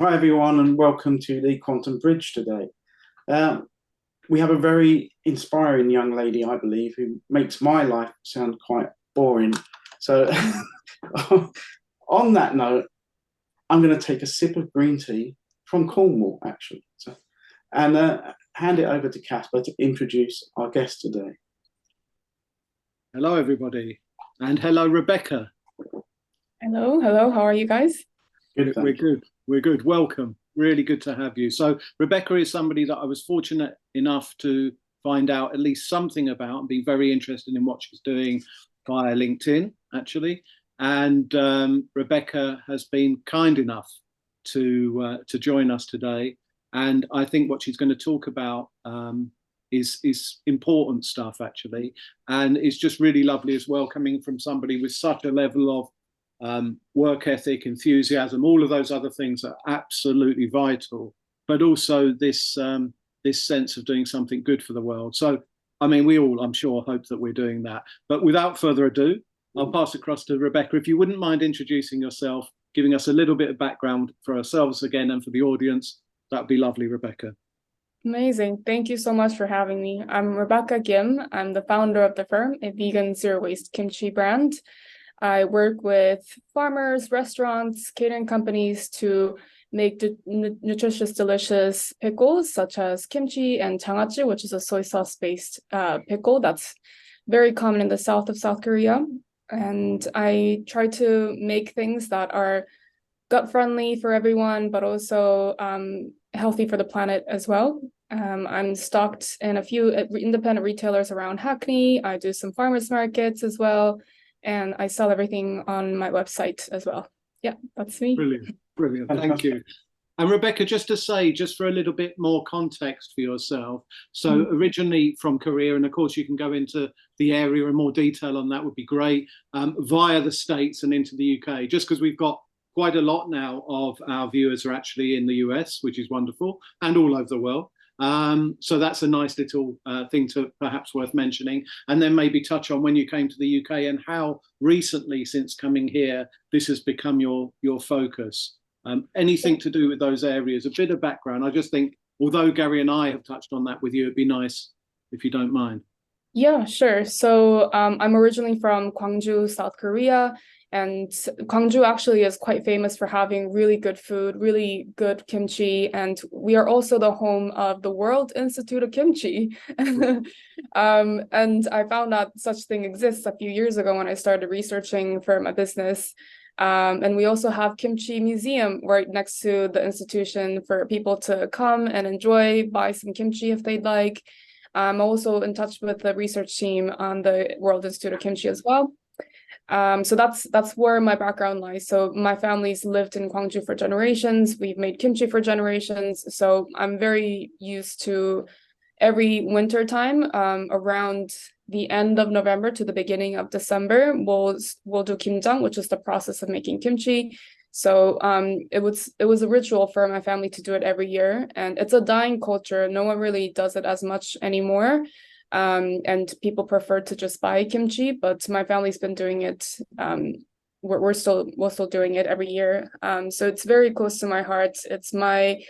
Hi, everyone, and welcome to the Quantum Bridge today. Uh, we have a very inspiring young lady, I believe, who makes my life sound quite boring. So, on that note, I'm going to take a sip of green tea from Cornwall, actually, and hand it over to Casper to introduce our guest today. Hello, everybody, and hello, Rebecca. Hello, hello. How are you guys? Good, We're thank you. good. We're good. Welcome. Really good to have you. So, Rebecca is somebody that I was fortunate enough to find out at least something about and be very interested in what she's doing via LinkedIn, actually. And Rebecca has been kind enough to join us today. And I think what she's going to talk about is important stuff, actually, and it's just really lovely as well, coming from somebody with such a level of work ethic, enthusiasm, all of those other things are absolutely vital, but also this sense of doing something good for the world. So, I mean, we all, I'm sure, hope that we're doing that. But without further ado, I'll pass across to Rebecca. If you wouldn't mind introducing yourself, giving us a little bit of background for ourselves again and for the audience, that'd be lovely, Rebecca. Amazing. Thank you so much for having me. I'm Rebecca Ghim. I'm the founder of the firm, a vegan zero-waste kimchi brand. I work with farmers, restaurants, catering companies to make nutritious, delicious pickles such as kimchi and 장아찌, which is a soy sauce-based pickle that's very common in the south of South Korea. And I try to make things that are gut-friendly for everyone, but also healthy for the planet as well. I'm stocked in a few independent retailers around Hackney. I do some farmers markets as well, and I sell everything on my website as well. Yeah, that's me. Brilliant, brilliant. Thank you. And Rebecca, just to say, just for a little bit more context for yourself, so originally from Korea, and of course you can go into the area in more detail on that would be great, via the States and into the UK, just because we've got quite a lot now of our viewers are actually in the US, which is wonderful, and all over the world. So that's a nice little thing to perhaps worth mentioning. And then maybe touch on when you came to the UK and how recently, since coming here, this has become your focus. Anything to do with those areas, a bit of background. I just think, although Gary and I have touched on that with you, it'd be nice if you don't mind. Yeah, sure. So I'm originally from Gwangju, South Korea, and Gwangju actually is quite famous for having really good food, really good kimchi, and we are also the home of the World Institute of Kimchi. And I found out such thing exists a few years ago when I started researching for my business. And we also have Kimchi Museum right next to the institution for people to come and enjoy, buy some kimchi if they'd like. I'm also in touch with the research team on the World Institute of Kimchi as well. So that's where my background lies. So my family's lived in Gwangju for generations. We've made kimchi for generations. So I'm very used to every winter time, around the end of November to the beginning of December, we'll do kimjang, which is the process of making kimchi. So it was a ritual for my family to do it every year, and it's a dying culture. No one really does it as much anymore, and people prefer to just buy kimchi. But my family's been doing it. We're still doing it every year. So it's very close to my heart. It's my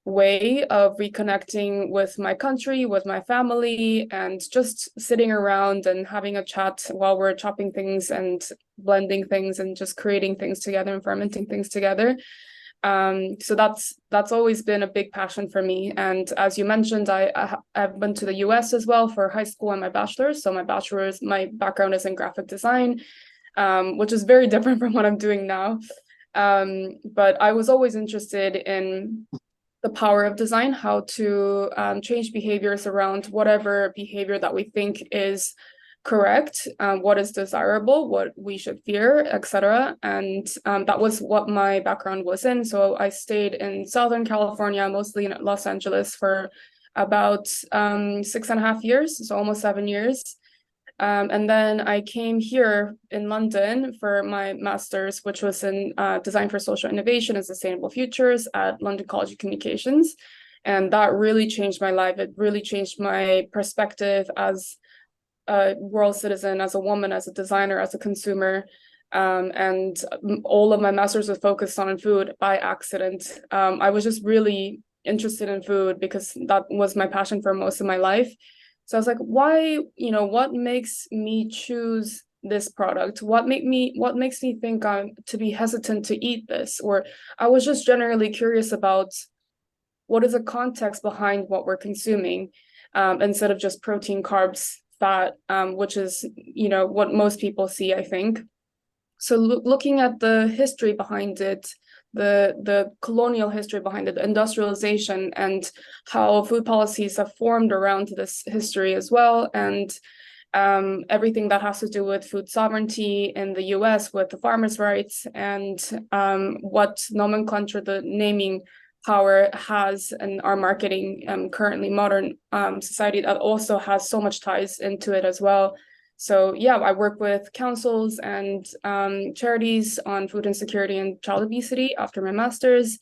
way of reconnecting with my country, with my family, and just sitting around and having a chat while we're chopping things and blending things and just creating things together and fermenting things together. So that's always been a big passion for me. And as you mentioned, I've been to the US as well for high school and my bachelor's. So my background is in graphic design, which is very different from what I'm doing now. But I was always interested in the power of design, how to change behaviors around whatever behavior that we think is correct, what is desirable, what we should fear, etc. And that was what my background was in. So I stayed in Southern California, mostly in Los Angeles, for about 6.5 years, so almost 7 years. And then I came here in London for my master's, which was in Design for Social Innovation and Sustainable Futures at London College of Communications. And that really changed my life. It really changed my perspective as a world citizen, as a woman, as a designer, as a consumer. And all of my master's was focused on food by accident. I was just really interested in food because that was my passion for most of my life. So I was like, why, what makes me choose this product? What makes me think I'm to be hesitant to eat this? Or I was just generally curious about what is the context behind what we're consuming, instead of just protein, carbs, fat, which is, what most people see, I think. So looking at the history behind it, the colonial history behind it, industrialization, and how food policies have formed around this history as well, and everything that has to do with food sovereignty in the US with the farmers' rights, and what nomenclature the naming power has in our marketing, currently modern society, that also has so much ties into it as well. So yeah, I work with councils and charities on food insecurity and child obesity after my master's.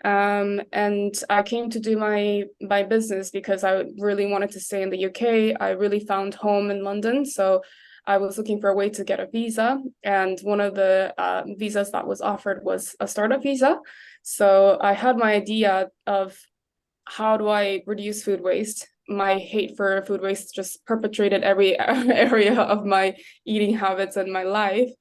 And I came to do my business because I really wanted to stay in the UK. I really found home in London. So I was looking for a way to get a visa. And one of the visas that was offered was a startup visa. So I had my idea of how do I reduce food waste. My hate for food waste just perpetrated every area of my eating habits and my life.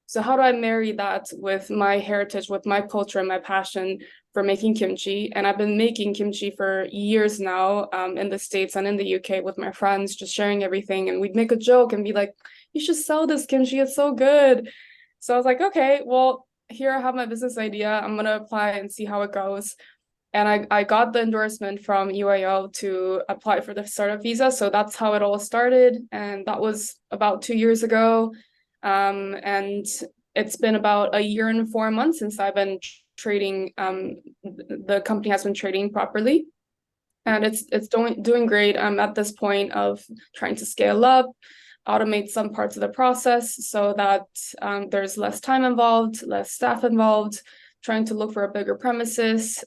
So how do I marry that with my heritage, with my culture and my passion for making kimchi? And I've been making kimchi for years now, in the States and in the UK with my friends, just sharing everything. And we'd make a joke and be like, you should sell this kimchi, it's so good. So I was like, okay, well, here I have my business idea. I'm gonna apply and see how it goes. And I got the endorsement from UAO to apply for the startup visa. So that's how it all started. And that was about 2 years ago. And it's been about a year and 4 months since I've been trading. The company has been trading properly. And it's doing great. I'm at this point of trying to scale up, automate some parts of the process so that there's less time involved, less staff involved, trying to look for a bigger premises,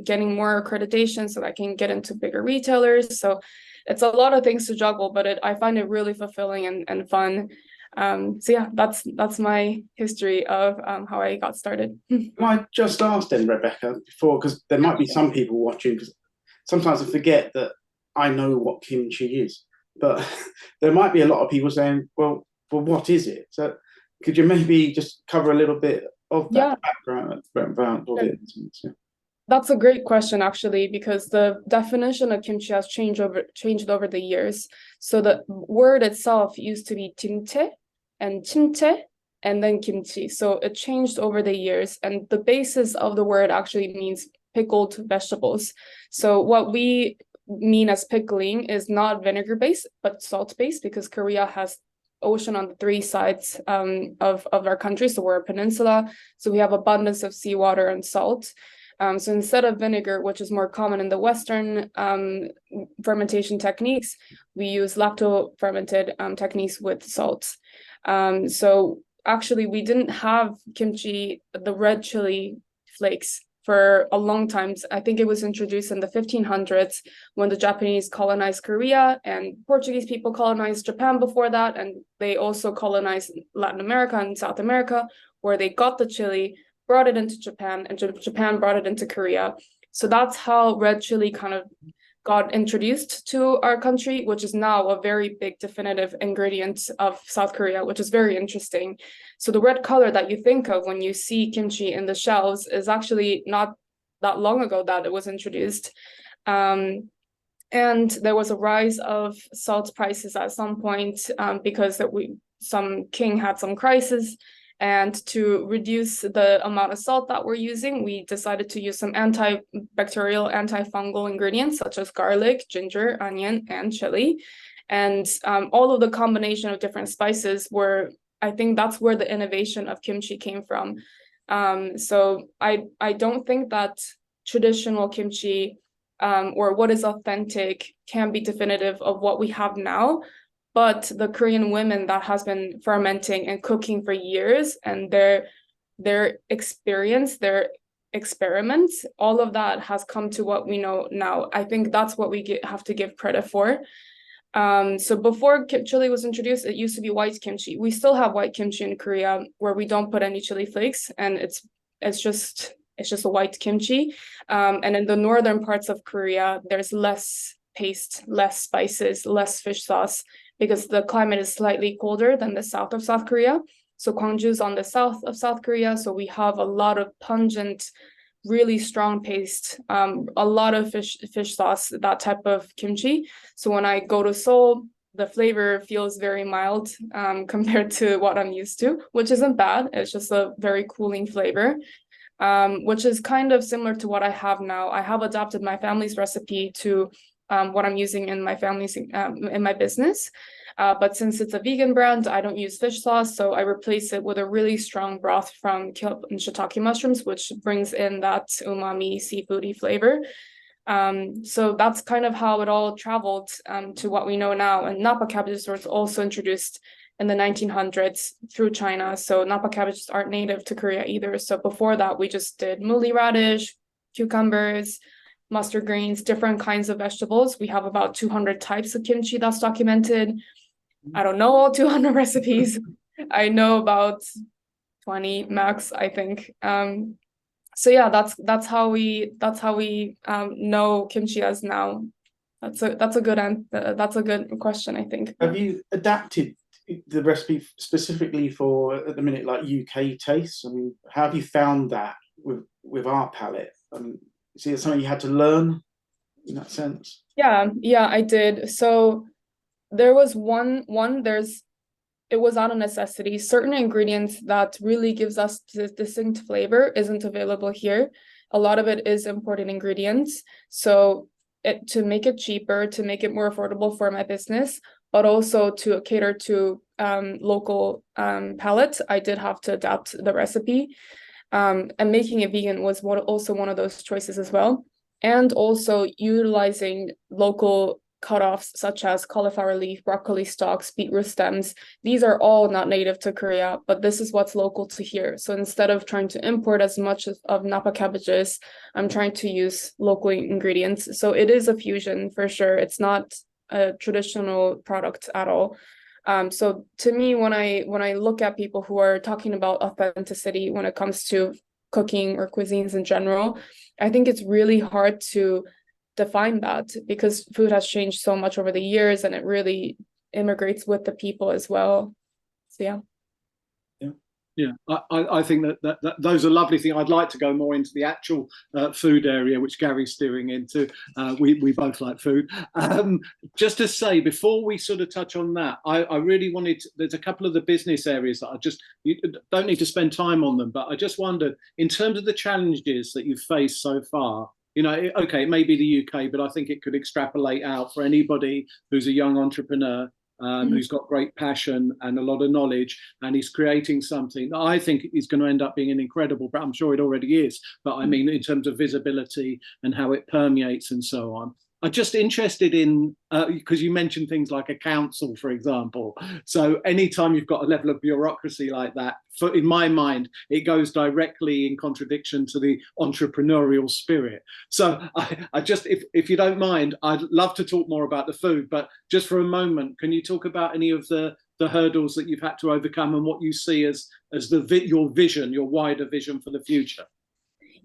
getting more accreditation so I can get into bigger retailers. So it's a lot of things to juggle, but I find it really fulfilling and fun. So yeah, that's my history of how I got started. I just asked then, Rebecca, before, because there might be some people watching, because sometimes I forget that I know what kimchi is, but there might be a lot of people saying, well, what is it? So could you maybe just cover a little bit of that background around what it is? Yeah. That's a great question, actually, because the definition of kimchi has changed over the years. So the word itself used to be timte and chimte and then kimchi. So it changed over the years, and the basis of the word actually means pickled vegetables. So what we mean as pickling is not vinegar based, but salt based, because Korea has ocean on the three sides of our country. So we're a peninsula, so we have abundance of seawater and salt. So instead of vinegar, which is more common in the Western fermentation techniques, we use lacto-fermented techniques with salt. So actually, we didn't have kimchi, the red chili flakes, for a long time. I think it was introduced in the 1500s when the Japanese colonized Korea, and Portuguese people colonized Japan before that, and they also colonized Latin America and South America, where they got the chili, brought it into Japan, and Japan brought it into Korea. So that's how red chili kind of got introduced to our country, which is now a very big definitive ingredient of South Korea, which is very interesting. So the red color that you think of when you see kimchi in the shelves is actually not that long ago that it was introduced. And there was a rise of salt prices at some point, because some king had some crisis. And to reduce the amount of salt that we're using, we decided to use some antibacterial, antifungal ingredients such as garlic, ginger, onion, and chili. And all of the combination of different spices I think that's where the innovation of kimchi came from. So I don't think that traditional kimchi, or what is authentic, can be definitive of what we have now. But the Korean women that has been fermenting and cooking for years, and their experience, their experiments, all of that has come to what we know now. I think that's what we have to give credit for. So before chili was introduced, it used to be white kimchi. We still have white kimchi in Korea where we don't put any chili flakes, and it's just a white kimchi. And in the northern parts of Korea, there's less paste, less spices, less fish sauce because the climate is slightly colder than the south of South Korea. So Gwangju's on the south of South Korea, so we have a lot of pungent, really strong paste, a lot of fish sauce, that type of kimchi. So when I go to Seoul, the flavor feels very mild compared to what I'm used to, which isn't bad. It's just a very cooling flavor, which is kind of similar to what I have now. I have adapted my family's recipe to what I'm using in my in my business. But since it's a vegan brand, I don't use fish sauce, so I replace it with a really strong broth from kelp and shiitake mushrooms, which brings in that umami seafoody flavor. So that's kind of how it all traveled to what we know now. And Napa cabbages was also introduced in the 1900s through China. So Napa cabbages aren't native to Korea either. So before that, we just did muli radish, cucumbers, mustard greens, different kinds of vegetables. We have about 200 types of kimchi that's documented. I don't know all 200 recipes. I know about 20 max, I think. So yeah, that's how we know kimchi as now. That's a good question, I think. Have you adapted the recipe specifically for, at the minute, like UK tastes? I mean, how have you found that with our palate? Is it something you had to learn in that sense? Yeah, I did. So there was it was out of necessity. Certain ingredients that really gives us this distinct flavor isn't available here. A lot of it is imported ingredients. So to make it cheaper, to make it more affordable for my business, but also to cater to local palates, I did have to adapt the recipe. And making it vegan was also one of those choices as well. And also utilizing local cutoffs such as cauliflower leaf, broccoli stalks, beetroot stems. These are all not native to Korea, but this is what's local to here. So instead of trying to import as much of Napa cabbages, I'm trying to use local ingredients. So it is a fusion for sure. It's not a traditional product at all. So to me, when I look at people who are talking about authenticity when it comes to cooking or cuisines in general, I think it's really hard to define that because food has changed so much over the years and it really immigrates with the people as well. So yeah. Yeah, I think that those are lovely things. I'd like to go more into the actual food area, which Gary's steering into. We both like food. Just to say, before we sort of touch on that, I really wanted there's a couple of the business areas that you don't need to spend time on them, but I just wondered, in terms of the challenges that you've faced so far, okay, it may be the UK, but I think it could extrapolate out for anybody who's a young entrepreneur. Who's got great passion and a lot of knowledge, and he's creating something that I think is going to end up being an incredible, but I'm sure it already is. But I mean, in terms of visibility and how it permeates and so on. I'm just interested in, because you mentioned things like a council, for example. So anytime you've got a level of bureaucracy like that, in my mind, it goes directly in contradiction to the entrepreneurial spirit. So I just, if you don't mind, I'd love to talk more about the food, but just for a moment, can you talk about any of the hurdles that you've had to overcome and what you see as your vision, your wider vision for the future?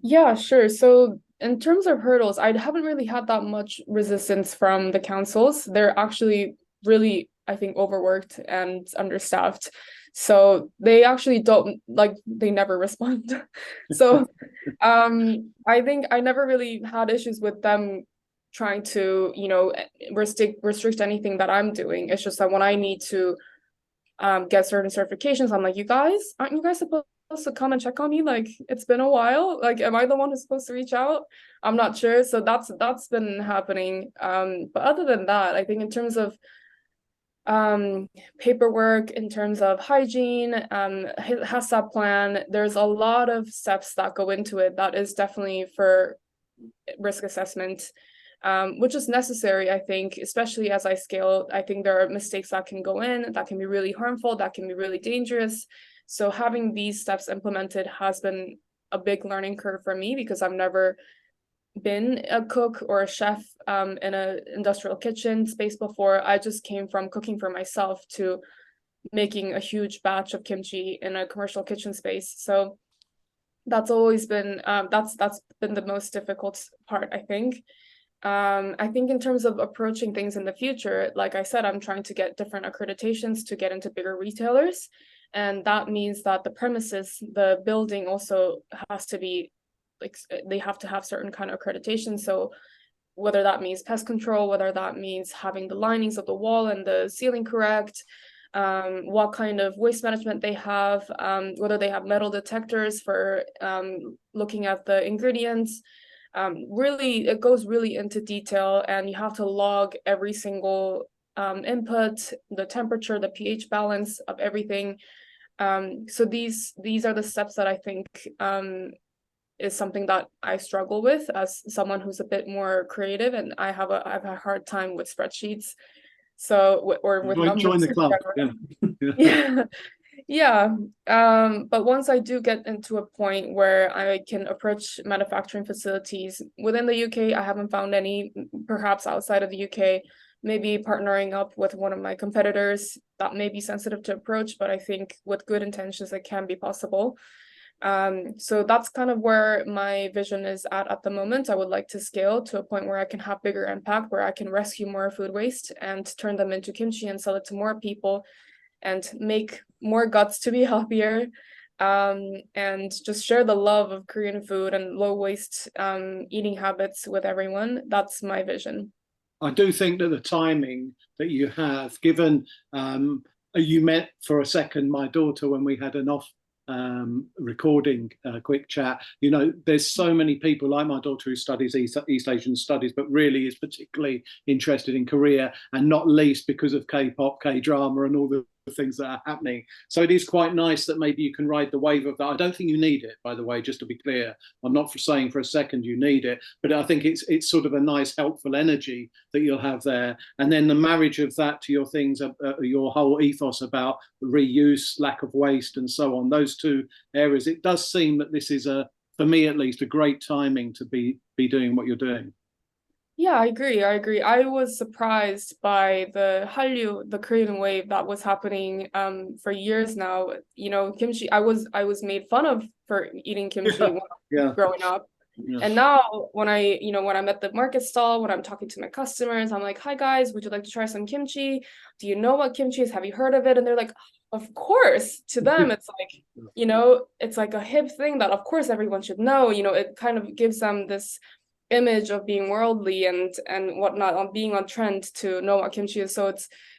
Yeah, sure. So in terms of hurdles, I haven't really had that much resistance from the councils. They're actually really, I think, overworked and understaffed. So they actually they never respond. So I think I never really had issues with them trying to, restrict anything that I'm doing. It's just that when I need to get certain certifications, I'm like, aren't you guys supposed to come and check on me? Like, it's been a while. Like, am I the one who's supposed to reach out? I'm not sure. So that's been happening. But other than that, I think in terms of paperwork, in terms of hygiene, HACCP plan, there's a lot of steps that go into it. That is definitely for risk assessment, which is necessary, I think, especially as I scale. I think there are mistakes that can go in, that can be really harmful, that can be really dangerous. So having these steps implemented has been a big learning curve for me because I've never been a cook or a chef in an industrial kitchen space before. I just came from cooking for myself to making a huge batch of kimchi in a commercial kitchen space. So that's always been that's been the most difficult part, I think. I think in terms of approaching things in the future, like I said, I'm trying to get different accreditations to get into bigger retailers. And that means that the premises, the building also has to be like, they have to have certain kind of accreditation. So whether that means pest control, whether that means having the linings of the wall and the ceiling correct, what kind of waste management they have, whether they have metal detectors for looking at the ingredients. Really, it goes really into detail, and you have to log every single input, the temperature, the pH balance of everything. So these are the steps that I think is something that I struggle with as someone who's a bit more creative, and I have a hard time with spreadsheets. So or with numbers. Join the club. Yeah. Yeah. But once I do get into a point where I can approach manufacturing facilities within the UK, I haven't found any, perhaps outside of the UK, maybe partnering up with one of my competitors. That may be sensitive to approach, but I think with good intentions, it can be possible. So that's kind of where my vision is at the moment. I would like to scale to a point where I can have bigger impact, where I can rescue more food waste and turn them into kimchi and sell it to more people and make more guts to be healthier, and just share the love of Korean food and low waste eating habits with everyone. That's my vision. I do think that the timing that you have, given you met for a second my daughter when we had an off recording quick chat. You know, there's so many people like my daughter who studies East Asian studies, but really is particularly interested in Korea, and not least because of K-pop, K-drama, and all the things that are happening. So it is quite nice that maybe you can ride the wave of that. I don't think you need it, by the way, just to be clear. I'm not saying for a second you need it, but I think it's sort of a nice, helpful energy that you'll have there. And then the marriage of that to your things, your whole ethos about reuse, lack of waste, and so on, those two areas, it does seem that this is for me at least, a great timing to be doing what you're doing. Yeah, I agree. I was surprised by the Hallyu, the Korean wave that was happening for years now. You know, kimchi, I was made fun of for eating kimchi when I was growing up. Yeah. And now when I'm at the market stall, when I'm talking to my customers, I'm like, "Hi guys, would you like to try some kimchi? Do you know what kimchi is? Have you heard of it?" And they're like, "Of course." To them, it's like, it's like a hip thing that of course everyone should know. You know, it kind of gives them this image of being worldly and whatnot, on being on trend to know what kimchi is. So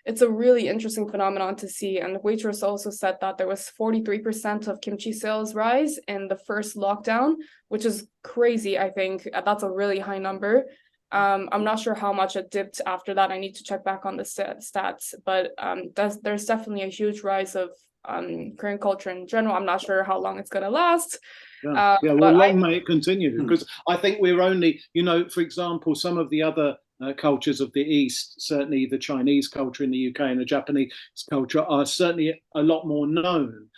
it's a really interesting phenomenon to see. And the waitress also said that there was 43% of kimchi sales rise in the first lockdown, which is crazy. I think that's a really high number. I'm not sure how much it dipped after that. I need to check back on the stats, but there's definitely a huge rise of Korean culture in general. I'm not sure how long it's gonna last. Well, long may it continue, because I think we're only, for example, some of the other cultures of the East, certainly the Chinese culture in the UK and the Japanese culture, are certainly a lot more known.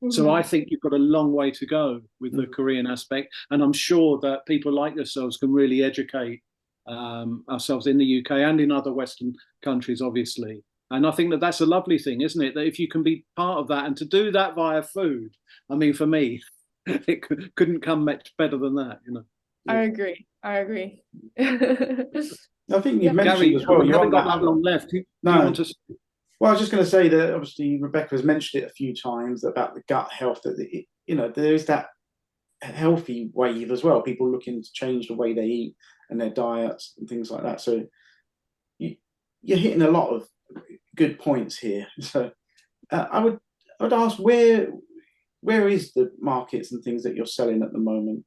So I think you've got a long way to go with the Korean aspect, and I'm sure that people like yourselves can really educate ourselves in the UK and in other Western countries, obviously. And I think that that's a lovely thing, isn't it? That if you can be part of that, and to do that via food, I mean, for me, it couldn't come much better than that, I agree. I think you've mentioned Gary, as well. You haven't got that long left. Well, I was just going to say that obviously Rebecca has mentioned it a few times about the gut health. That there is that healthy wave as well. People looking to change the way they eat and their diets and things like that. So you're hitting a lot of good points here. So I would ask, where is the markets and things that you're selling at the moment?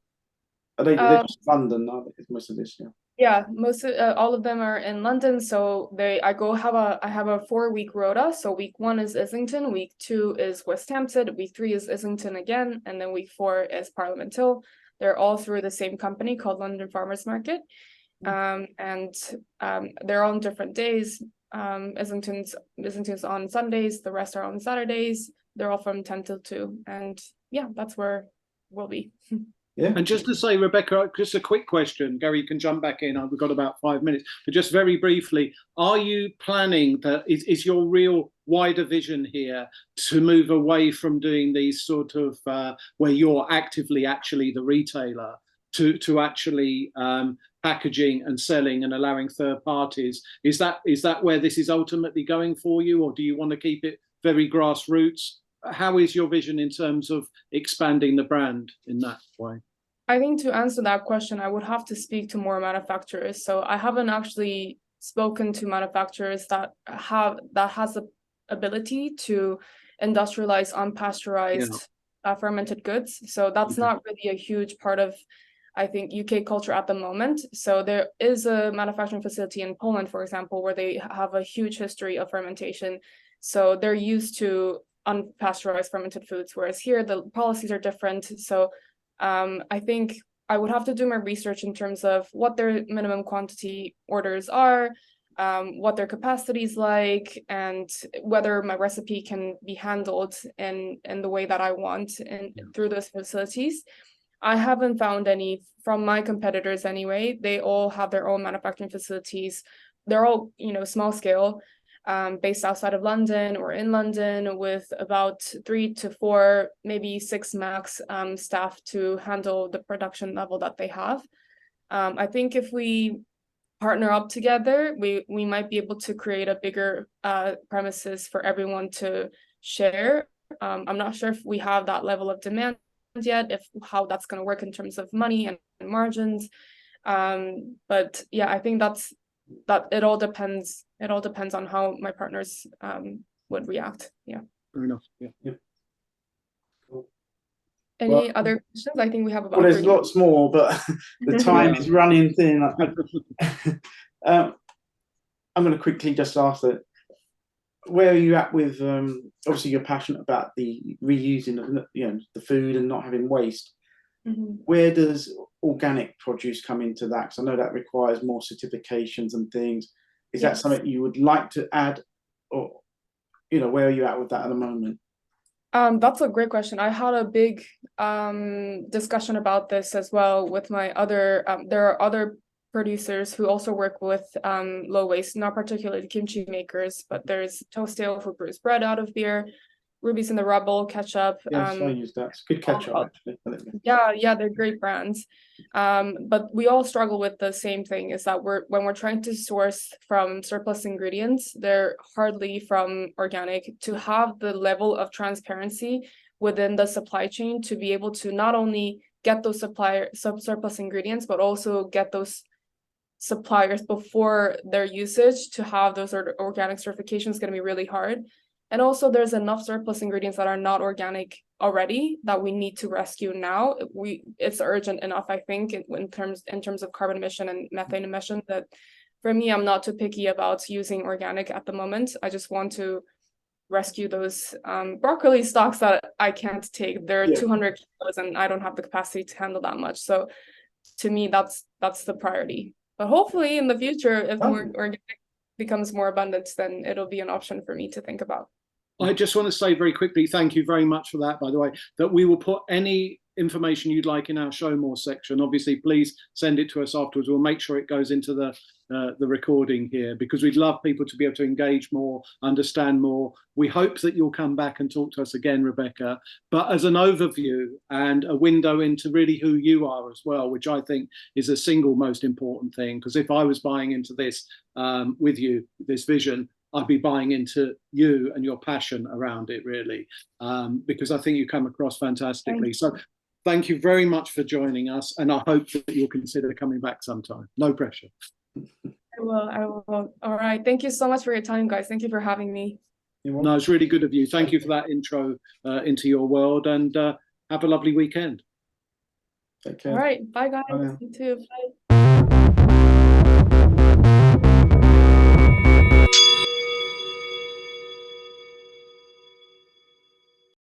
Are they just London? Most of this, yeah. Yeah, most of all of them are in London. So I have a 4-week rota. So week 1 is Islington, week 2 is West Hampstead, week 3 is Islington again, and then week 4 is Parliament Hill. They're all through the same company called London Farmers Market, and they're on different days. Islington's on Sundays, the rest are on Saturdays. They're all from 10 till 2, and yeah, that's where we'll be. Yeah. And just to say, Rebecca, just a quick question. Gary, you can jump back in. We've got about 5 minutes. But just very briefly, are you planning that, is your real wider vision here to move away from doing these sort of, where you're actively actually the retailer, to actually packaging and selling and allowing third parties? Is that where this is ultimately going for you, or do you want to keep it very grassroots? How is your vision in terms of expanding the brand in that way? I think to answer that question, I would have to speak to more manufacturers. So I haven't actually spoken to manufacturers that has the ability to industrialize unpasteurized fermented goods. So that's not really a huge part of, I think, UK culture at the moment. So there is a manufacturing facility in Poland, for example, where they have a huge history of fermentation. So they're used to unpasteurized fermented foods, whereas here the policies are different. So I think I would have to do more research in terms of what their minimum quantity orders are, what their capacity is like, and whether my recipe can be handled in the way that I want through those facilities. I haven't found any from my competitors anyway. They all have their own manufacturing facilities. They're all, small scale, based outside of London or in London, with about 3 to 4, maybe 6 max staff to handle the production level that they have. I think if we partner up together, we might be able to create a bigger premises for everyone to share. I'm not sure if we have that level of demand yet, how that's going to work in terms of money and margins. But yeah, I think that it all depends. It all depends on how my partners would react. Yeah. Fair enough. Yeah. Cool. Any other questions? I think we have about. Well, there's lots more, but the time is running thin. I'm going to quickly just ask that. Where are you at with? Obviously, you're passionate about the reusing of the food and not having waste. Where does organic produce come into that? Because I know that requires more certifications and things. Is that something you would like to add, or where are you at with that at the moment? That's a great question. I had a big discussion about this as well with my other. There are other producers who also work with low waste, not particularly kimchi makers, but there's Toastale who brews bread out of beer, Ruby's in the Rubble ketchup. Yes, I use that. It's good ketchup, actually. Yeah, they're great brands. But we all struggle with the same thing, is that when we're trying to source from surplus ingredients, they're hardly from organic. To have the level of transparency within the supply chain to be able to not only get those surplus ingredients, but also get those suppliers before their usage, to have those organic certifications is going to be really hard. And also there's enough surplus ingredients that are not organic already that we need to rescue now. It's urgent enough, I think, in terms of carbon emission and methane emission, that for me, I'm not too picky about using organic at the moment. I just want to rescue those broccoli stocks that I can't take. They're 200 kilos and I don't have the capacity to handle that much. So to me, that's the priority. But hopefully in the future, if more organic becomes more abundant, then it'll be an option for me to think about. I just want to say very quickly, thank you very much for that, by the way, that we will put any information you'd like in our show more section. Obviously, please send it to us afterwards. We'll make sure it goes into the recording here, because we'd love people to be able to engage more, understand more. We hope that you'll come back and talk to us again, Rebecca, but as an overview and a window into really who you are as well, which I think is the single most important thing. Because if I was buying into this with you, this vision, I'd be buying into you and your passion around it, really, because I think you come across fantastically. So thank you very much for joining us, and I hope that you'll consider coming back sometime. No pressure. I will. All right. Thank you so much for your time, guys. Thank you for having me. No, it's really good of you. Thank you for that intro into your world, and have a lovely weekend. Take care. All right. Bye, guys. You too. Bye.